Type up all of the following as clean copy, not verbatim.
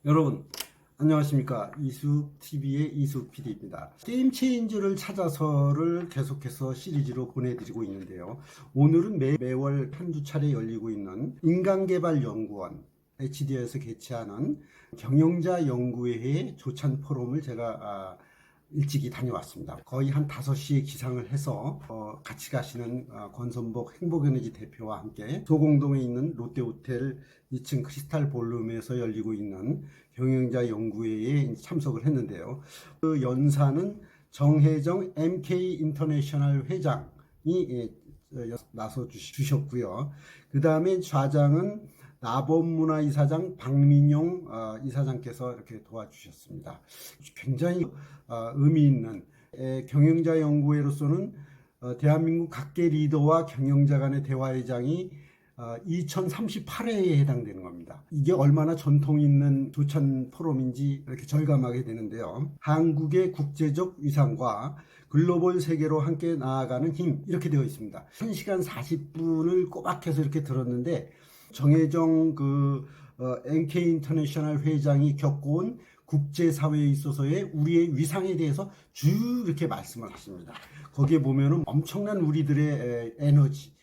여러분 안녕하십니까. 이수TV의 이수 PD입니다. 게임 체인저를 찾아서를 계속해서 시리즈로 보내드리고 있는데요. 오늘은 매월 한두 차례 열리고 있는 인간개발연구원 HD에서 개최하는 경영자연구회의 조찬 포럼을 제가 일찍이 다녀왔습니다. 거의 한 5시에 기상을 해서 같이 가시는 권선복 행복에너지 대표와 함께 소공동에 있는 롯데호텔 2층 크리스탈 볼룸에서 열리고 있는 경영자 연구회에 참석을 했는데요. 그 연사는 정혜정 MK 인터내셔널 회장이 나서 주셨고요. 그 다음에 좌장은 나범문화이사장 박민용 이사장께서 이렇게 도와주셨습니다. 굉장히 의미 있는 경영자 연구회로서는 대한민국 각계 리더와 경영자 간의 대화회장이 2038회에 해당되는 겁니다. 이게 얼마나 전통 있는 조찬 포럼인지 이렇게 절감하게 되는데요. 한국의 국제적 위상과 글로벌 세계로 함께 나아가는 힘, 이렇게 되어 있습니다. 1시간 40분을 꼬박해서 이렇게 들었는데 정혜정 NK 인터내셔널 회장이 겪어온 국제사회에 있어서의 우리의 위상에 대해서 쭉 이렇게 말씀을 하십니다. 거기에 보면은 엄청난 우리들의 에너지,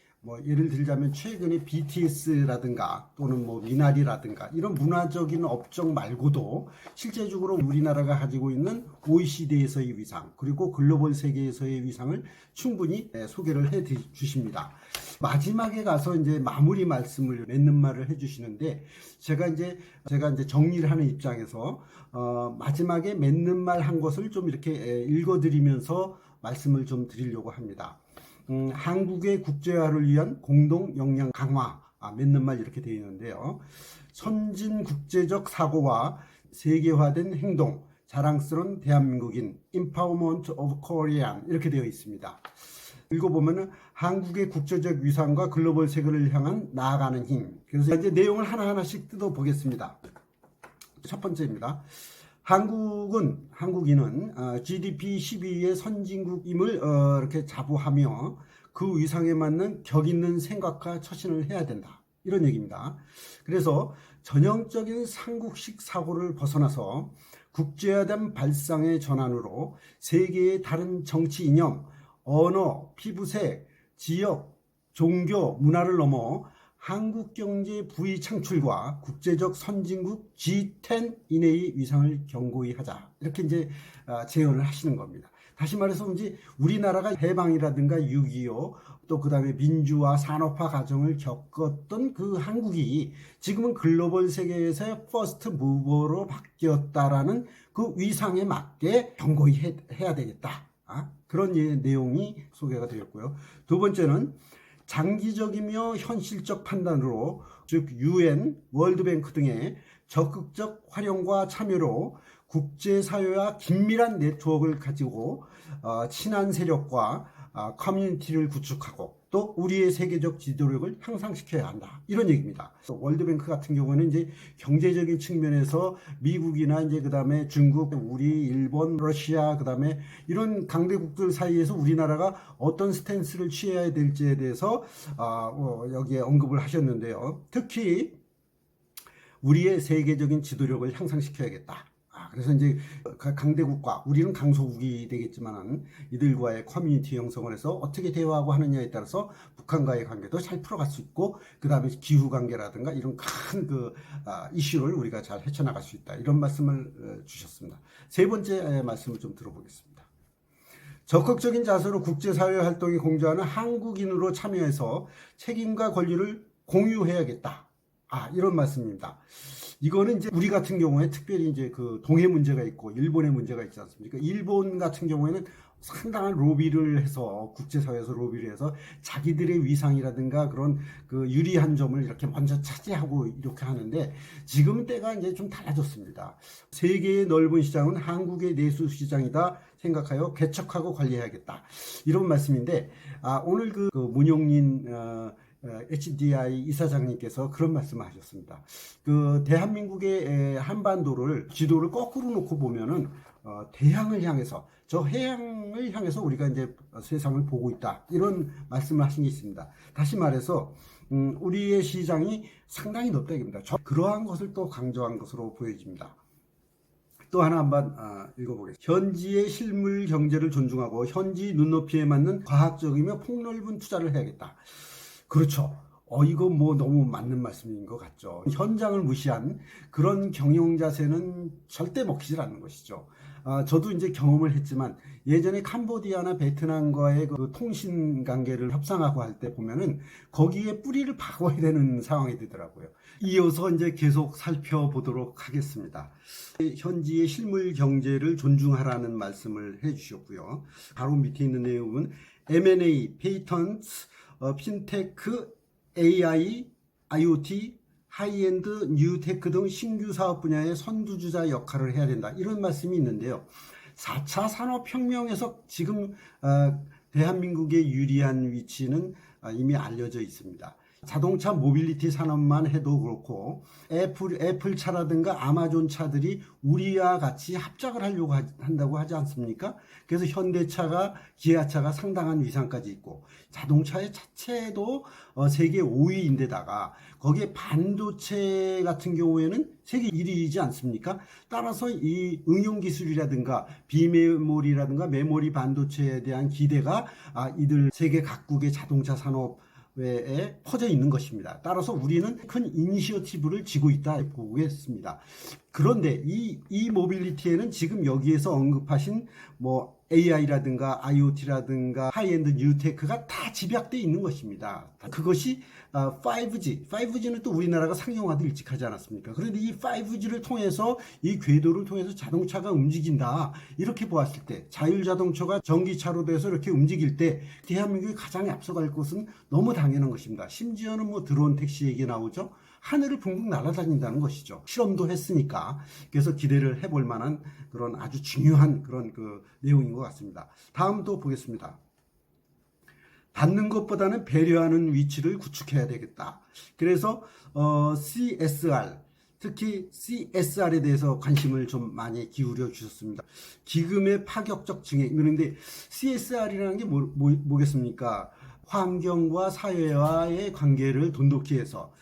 예를 들자면 최근에 BTS라든가 또는 미나리라든가 이런 문화적인 업종 말고도 실제적으로 우리나라가 가지고 있는 OECD에서의 위상, 그리고 글로벌 세계에서의 위상을 충분히 소개를 해 주십니다. 마지막에 가서 이제 마무리 말씀을 맺는 말을 해 주시는데 제가 이제 정리를 하는 입장에서 마지막에 맺는 말 한 것을 좀 이렇게 읽어 드리면서 말씀을 좀 드리려고 합니다. 한국의 국제화를 위한 공동 역량 강화, 맺는 말 이렇게 되어 있는데요. 선진 국제적 사고와 세계화된 행동, 자랑스러운 대한민국인, Empowerment of Korean 이렇게 되어 있습니다. 읽어보면은 한국의 국제적 위상과 글로벌 세계를 향한 나아가는 힘. 그래서 이제 내용을 하나하나씩 뜯어보겠습니다. 첫 번째입니다. 한국인은 GDP 12위의 선진국임을 이렇게 자부하며 그 위상에 맞는 격 있는 생각과 처신을 해야 된다. 이런 얘기입니다. 그래서 전형적인 삼국식 사고를 벗어나서 국제화된 발상의 전환으로 세계의 다른 정치 이념, 언어, 피부색, 지역, 종교, 문화를 넘어 한국 경제 부의 창출과 국제적 선진국 G10 이내의 위상을 견고히 하자. 이렇게 이제 제언을 하시는 겁니다. 다시 말해서 이제 우리나라가 해방이라든가 6.25 또 그다음에 민주화 산업화 과정을 겪었던 그 한국이 지금은 글로벌 세계에서의 퍼스트 무버로 바뀌었다라는 그 위상에 맞게 견고히 해야 되겠다. 그런 내용이 소개가 되었고요. 두 번째는 장기적이며 현실적 판단으로 즉 UN, 월드뱅크 등의 적극적 활용과 참여로 국제사회와 긴밀한 네트워크를 가지고 친한 세력과 커뮤니티를 구축하고 또 우리의 세계적 지도력을 향상시켜야 한다. 이런 얘기입니다. 월드뱅크 같은 경우는 이제 경제적인 측면에서 미국이나 이제 그다음에 중국, 우리, 일본, 러시아 그다음에 이런 강대국들 사이에서 우리나라가 어떤 스탠스를 취해야 될지에 대해서 여기에 언급을 하셨는데요. 특히 우리의 세계적인 지도력을 향상시켜야겠다. 그래서 이제 강대국과 우리는 강소국이 되겠지만 이들과의 커뮤니티 형성을 해서 어떻게 대화하고 하느냐에 따라서 북한과의 관계도 잘 풀어갈 수 있고 그 다음에 기후 관계라든가 이런 큰 이슈를 우리가 잘 헤쳐나갈 수 있다. 이런 말씀을 주셨습니다. 세 번째 말씀을 좀 들어보겠습니다. 적극적인 자세로 국제사회 활동에 공조하는 한국인으로 참여해서 책임과 권리를 공유해야겠다. 이런 말씀입니다. 이거는 이제 우리 같은 경우에 특별히 이제 그 동해 문제가 있고 일본의 문제가 있지 않습니까? 일본 같은 경우에는 상당한 로비를 해서 국제사회에서 로비를 해서 자기들의 위상이라든가 그런 그 유리한 점을 이렇게 먼저 차지하고 이렇게 하는데 지금 때가 이제 좀 달라졌습니다. 세계의 넓은 시장은 한국의 내수 시장이다 생각하여 개척하고 관리해야겠다. 이런 말씀인데 오늘 그 문용린 HDI 이사장님께서 그런 말씀을 하셨습니다. 그 대한민국의 한반도를 지도를 거꾸로 놓고 보면은 대양을 향해서 저 해양을 향해서 우리가 이제 세상을 보고 있다 이런 말씀을 하신 게 있습니다. 다시 말해서 우리의 시장이 상당히 높다 입니다. 그러한 것을 또 강조한 것으로 보여집니다. 또 하나 한번 읽어보겠습니다. 현지의 실물 경제를 존중하고 현지 눈높이에 맞는 과학적이며 폭넓은 투자를 해야겠다. 그렇죠. 이거 뭐 너무 맞는 말씀인 것 같죠. 현장을 무시한 그런 경영 자세는 절대 먹히질 않는 것이죠. 저도 이제 경험을 했지만 예전에 캄보디아나 베트남과의 그 통신 관계를 협상하고 할 때 보면은 거기에 뿌리를 박아야 되는 상황이 되더라고요. 이어서 이제 계속 살펴보도록 하겠습니다. 현지의 실물 경제를 존중하라는 말씀을 해주셨고요. 바로 밑에 있는 내용은 M&A, 페이턴트, 핀테크, AI, IoT, 하이엔드, 뉴테크 등 신규 사업 분야의 선두주자 역할을 해야 된다. 이런 말씀이 있는데요. 4차 산업혁명에서 지금 대한민국의 유리한 위치는 이미 알려져 있습니다. 자동차 모빌리티 산업만 해도 그렇고 애플 차라든가 아마존 차들이 우리와 같이 합작을 하려고 한다고 하지 않습니까? 그래서 현대차가 기아차가 상당한 위상까지 있고 자동차의 자체도 세계 5위인데다가 거기에 반도체 같은 경우에는 세계 1위이지 않습니까? 따라서 이 응용 기술이라든가 비메모리라든가 메모리 반도체에 대한 기대가 이들 세계 각국의 자동차 산업 에 퍼져 있는 것입니다. 따라서 우리는 큰 이니셔티브를 지고 있다 보겠습니다. 그런데 이 모빌리티에는 지금 여기에서 언급하신 뭐 AI라든가 IoT라든가 하이엔드 뉴테크가 다 집약되어 있는 것입니다. 그것이 5G는 또 우리나라가 상용화도 일찍 하지 않았습니까? 그런데 이 5G를 통해서 이 궤도를 통해서 자동차가 움직인다. 이렇게 보았을 때 자율자동차가 전기차로 돼서 이렇게 움직일 때 대한민국이 가장 앞서갈 것은 너무 당연한 것입니다. 심지어는 뭐 드론 택시 얘기 나오죠. 하늘을 붕붕 날아다닌다는 것이죠. 실험도 했으니까. 그래서 기대를 해볼 만한 그런 아주 중요한 그런 그 내용인 것 같습니다. 다음도 보겠습니다. 받는 것보다는 배려하는 위치를 구축해야 되겠다. 그래서 CSR, 특히 CSR에 대해서 관심을 좀 많이 기울여 주셨습니다. 기금의 파격적 증액. 그런데 CSR이라는 게 뭐겠습니까? 환경과 사회와의 관계를 돈독히 해서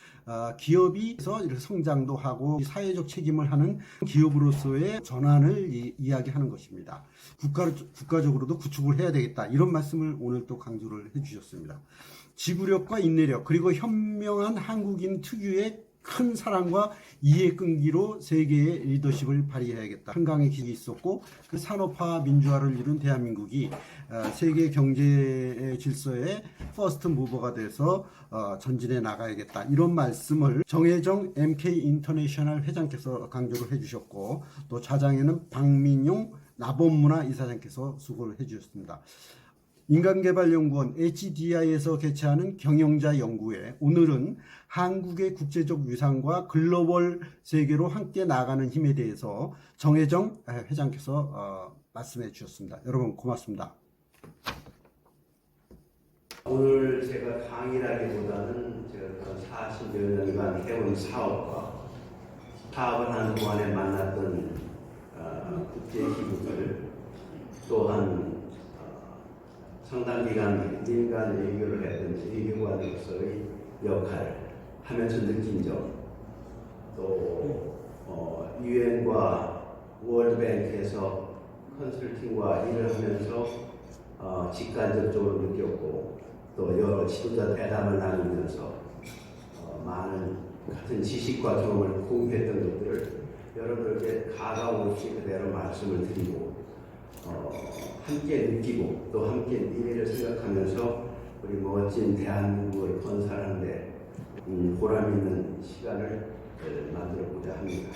기업이 이렇게 성장도 하고 사회적 책임을 하는 기업으로서의 전환을 이야기하는 것입니다. 국가적으로도 구축을 해야 되겠다. 이런 말씀을 오늘 또 강조를 해주셨습니다. 지구력과 인내력 그리고 현명한 한국인 특유의 큰 사랑과 이해 끈기로 세계의 리더십을 발휘해야겠다. 한강의 길이 있었고 그 산업화 민주화를 이룬 대한민국이 세계 경제 질서의 퍼스트 무버가 돼서 전진해 나가야겠다. 이런 말씀을 정혜정 MK 인터내셔널 회장께서 강조를 해주셨고 또 차장에는 박민용 나범문화 이사장께서 수고를 해주셨습니다. 인간개발연구원 HDI에서 개최하는 경영자 연구회 오늘은 한국의 국제적 위상과 글로벌 세계로 함께 나아가는 힘에 대해서 정혜정 회장께서 말씀해 주셨습니다. 여러분 고맙습니다. 오늘 제가 강의라기보다는 제가 40여 년간 해온 사업과 사업을 하는 동안에 만났던 국제 기구들 또한 상당 기간 민간 외교를 했던 외교관으로서의 역할을 하면서 느낀 점, 또 유엔과 월드뱅크에서 컨설팅과 일을 하면서 직간접적으로 느꼈고 또 여러 지도자 대담을 나누면서 많은 같은 지식과 경험을 공유했던 것들을 여러분에게 가감 없이 그대로 말씀을 드리고 함께 느끼고 또 함께 미래를 생각하면서 우리 멋진 대한민국을 건설하는 데 보람 있는 시간을 만들어보자 합니다.